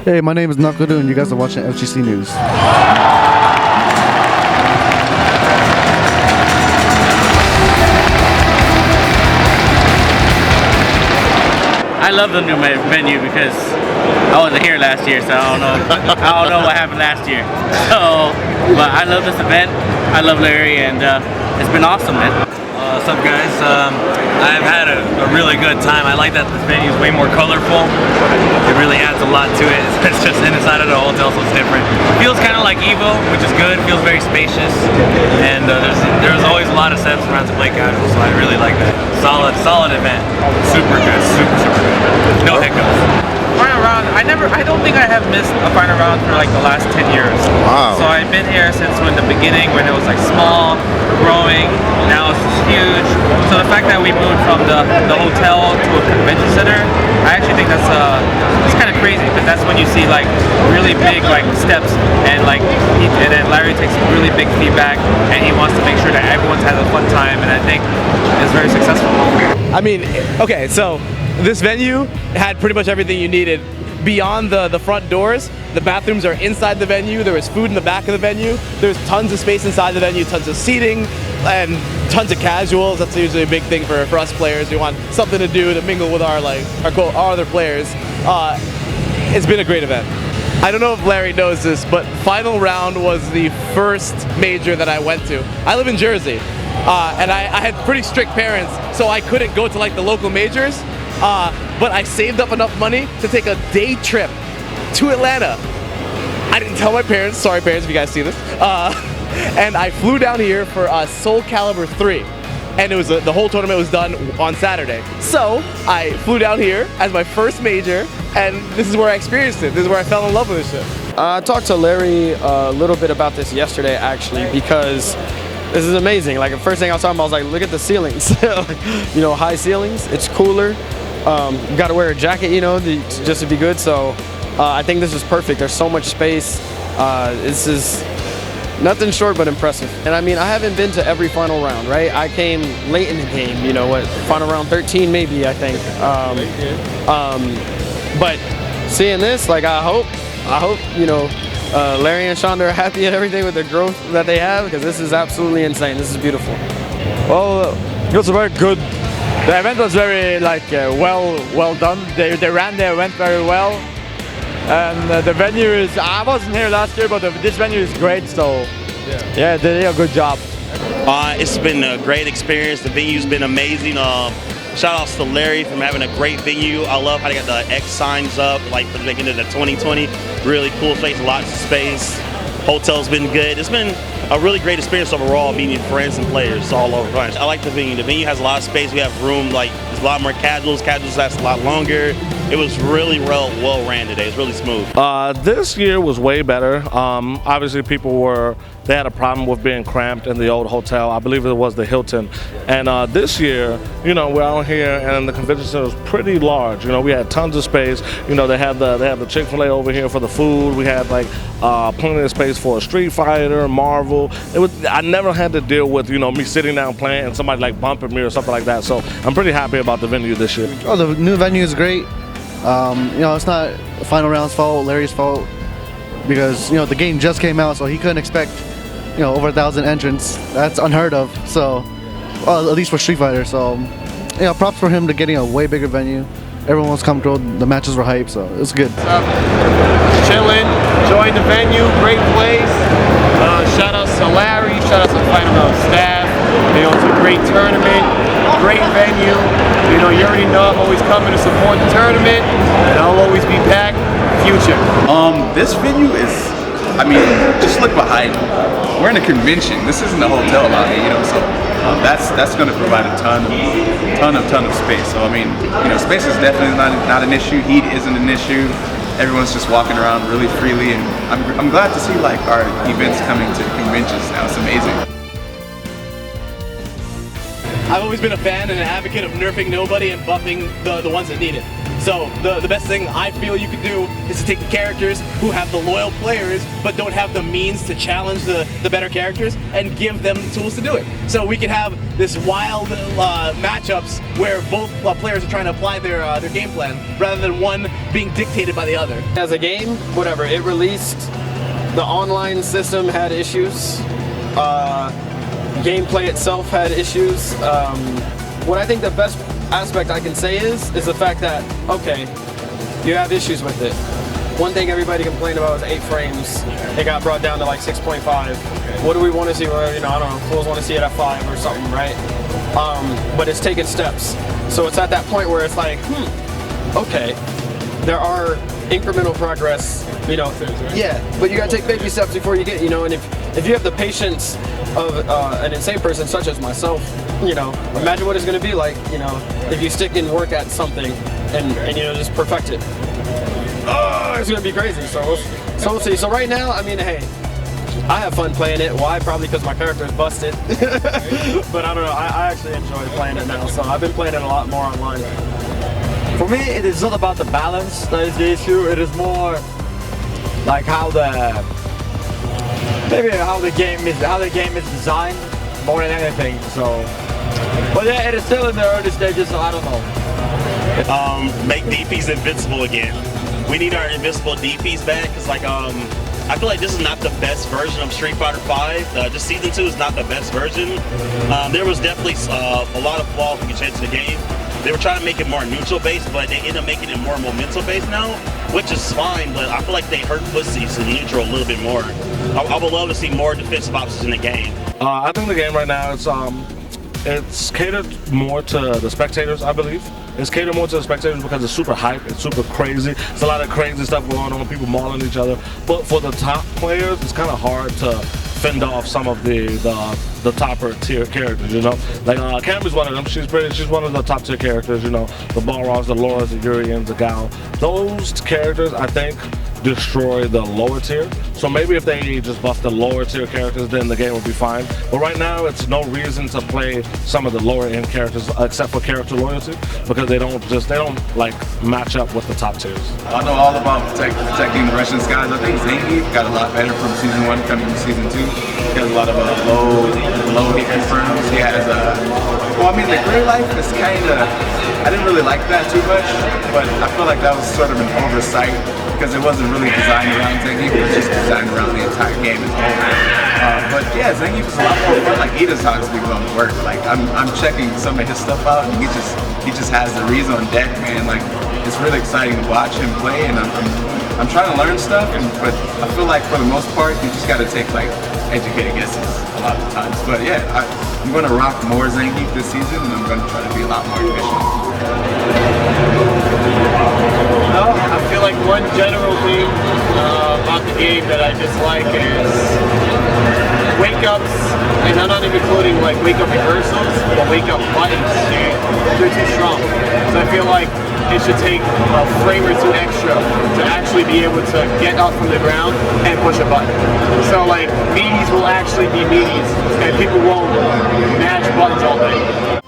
Hey, my name is Nakuru, and you guys are watching FGC News. I love the new venue because I wasn't here last year, so I don't know what happened last year. So, but I love this event. I love Larry, and it's been awesome, man. What's up, guys? I've had a really good time. I like that this venue is way more colorful. It really adds a lot to it. It's just inside of the hotel, so it's different. It feels kind of like Evo, which is good. It feels very spacious, and there's always a lot of setups around to play casual, so I really like that. Solid event. Super good. Super good. No hiccups. Final round, I don't think I have missed a final round for like the last 10 years. Wow. So I've been here since the beginning when it was like small, growing, now it's huge. So the fact that we moved from the hotel to a convention center, I actually think that's it's kind of crazy, because that's when you see like really big like steps, and like and then Larry takes really big feedback, and he wants to make sure that everyone's had a fun time, and I think it's very successful. I mean, okay, so this venue had pretty much everything you needed. Beyond the front doors, the bathrooms are inside the venue. There was food in the back of the venue. There's tons of space inside the venue, tons of seating, and tons of casuals. That's usually a big thing for us players. We want something to do to mingle with our other players. It's been a great event. I don't know if Larry knows this, but final round was the first major that I went to. I live in Jersey, and I had pretty strict parents, so I couldn't go to like the local majors. But I saved up enough money to take a day trip to Atlanta. I didn't tell my parents, sorry parents if you guys see this, and I flew down here for Soul Calibur 3, and it was the whole tournament was done on Saturday. So I flew down here as my first major, and this is where I experienced it. This is where I fell in love with this shit. I talked to Larry a little bit about this yesterday, actually, because this is amazing. Like, the first thing I was talking about, I was like, look at the ceilings. You know, high ceilings, it's cooler. You gotta wear a jacket, you know, just to be good. So I think this is perfect. There's so much space. This is nothing short but impressive. And I mean, I haven't been to every final round, right? I came late in the game, you know, what, final round 13 maybe, I think. But seeing this, like, I hope, you know, Larry and Shonda are happy at everything with the growth that they have, because this is absolutely insane. This is beautiful. Well, it was very good. The event was very well done. They ran the event very well, and the venue is. I wasn't here last year, but this venue is great. So yeah, they did a good job. It's been a great experience. The venue's been amazing. Shout outs to Larry from having a great venue. I love how they got the X signs up, like for making it a 2020. Really cool place, lots of space. Hotel's been good. It's been a really great experience overall, meeting friends and players all over. I like the venue. The venue has a lot of space. We have room, like there's a lot more casuals. Casuals last a lot longer. It was really well ran today. It's really smooth. This year was way better. Obviously, they had a problem with being cramped in the old hotel. I believe it was the Hilton. And this year, you know, we're out here and the convention center was pretty large. You know, we had tons of space. You know, they have the Chick-fil-A over here for the food. We had like plenty of space for a Street Fighter, Marvel. I never had to deal with, you know, me sitting down playing and somebody like bumping me or something like that. So I'm pretty happy about the venue this year. Oh, the new venue is great. You know, it's not the final round's fault, Larry's fault, because, you know, the game just came out, so he couldn't expect, you know, over 1,000 entrants. That's unheard of. So, well, at least for Street Fighter. So, you know, props for him to getting a way bigger venue. Everyone was comfortable. The matches were hyped, so it's good. What's up? Chilling, enjoying the venue, great place. Shout outs to Larry, shout outs to the final round staff. You know, it's a great tournament, great venue. You know, you already know I'm always coming to support the tournament, and I'll always be back. Future. This venue is, I mean, just look behind me. We're in a convention. This isn't a hotel out here, you know, so that's going to provide a ton of space. So I mean, you know, space is definitely not an issue. Heat isn't an issue. Everyone's just walking around really freely, and I'm glad to see like our events coming to conventions now. It's amazing. I've always been a fan and an advocate of nerfing nobody and buffing the ones that need it. So the best thing I feel you could do is to take the characters who have the loyal players but don't have the means to challenge the better characters and give them the tools to do it. So we can have this wild matchups where both players are trying to apply their game plan rather than one being dictated by the other. As a game, whatever, it released, the online system had issues, gameplay itself had issues. What I think the best aspect I can say is the fact that, okay, you have issues with it. One thing everybody complained about was 8 frames. It got brought down to like 6.5. What do we want to see? Well, you know, I don't know, fools want to see it at 5 or something, right? But it's taken steps. So it's at that point where it's like, okay, there are incremental progress, you know, yeah, but you gotta take baby steps before you get, you know, and if you have the patience of an insane person such as myself, you know, imagine what it's gonna be like, you know, if you stick in work at something and you know, just perfect it. Oh, it's gonna be crazy, so we'll see. So right now, I mean, hey, I have fun playing it. Why? Probably because my character is busted. But I don't know, I actually enjoy playing it now, so I've been playing it a lot more online. For me, it is not about the balance that is the issue. It is more like how the game is designed more than anything. So, but yeah, it is still in the early stages, so I don't know. Make DPs invincible again. We need our invincible DPs back. It's like I feel like this is not the best version of Street Fighter V. Just Season 2 is not the best version. There was definitely a lot of flaws we could change to the game. They were trying to make it more neutral based, but they ended up making it more momentum based now, which is fine, but I feel like they hurt pussies in neutral a little bit more. I would love to see more defensive options in the game. I think the game right now, it's catered more to the spectators, I believe. It's catered more to the spectators because it's super hype, it's super crazy. There's a lot of crazy stuff going on, people mauling each other. But for the top players, it's kind of hard to fend off some of the topper tier characters, you know. Like Cammy's one of them. She's one of the top tier characters, you know. The Balrogs, the Lauras, the Urians, the Gao. Those characters, I think, destroy the lower tier. So maybe if they just buff the lower tier characters, then the game will be fine. But right now, it's no reason to play some of the lower end characters except for character loyalty, because they don't like match up with the top tiers. I know all about protecting the Russian skies. I think Zangief got a lot better from Season 1 coming to Season 2. He has a lot of low hit confirms. He has well, I mean, the career life is kind of, I didn't really like that too much, but I feel like that was sort of an oversight because it wasn't really designed around Zangief, it was just designed around the entire game as a whole. But yeah, Zangief is a lot more fun. Like, he does not be going to work. Like, I'm checking some of his stuff out, and he just has the reads on deck, man. Like, it's really exciting to watch him play, and I'm trying to learn stuff, but I feel like for the most part, you just got to take like educated guesses a lot of the times. But yeah, I'm going to rock more Zangief this season, and I'm going to try to be a lot more efficient. No, I feel like one general thing about the game that I dislike is wake-ups, and I'm not even including like wake-up reversals, but wake-up buttons. They're too strong. So I feel like it should take a frame or two extra to actually be able to get up from the ground and push a button. So like, meaties will actually be meaties, and people won't mash buttons all day.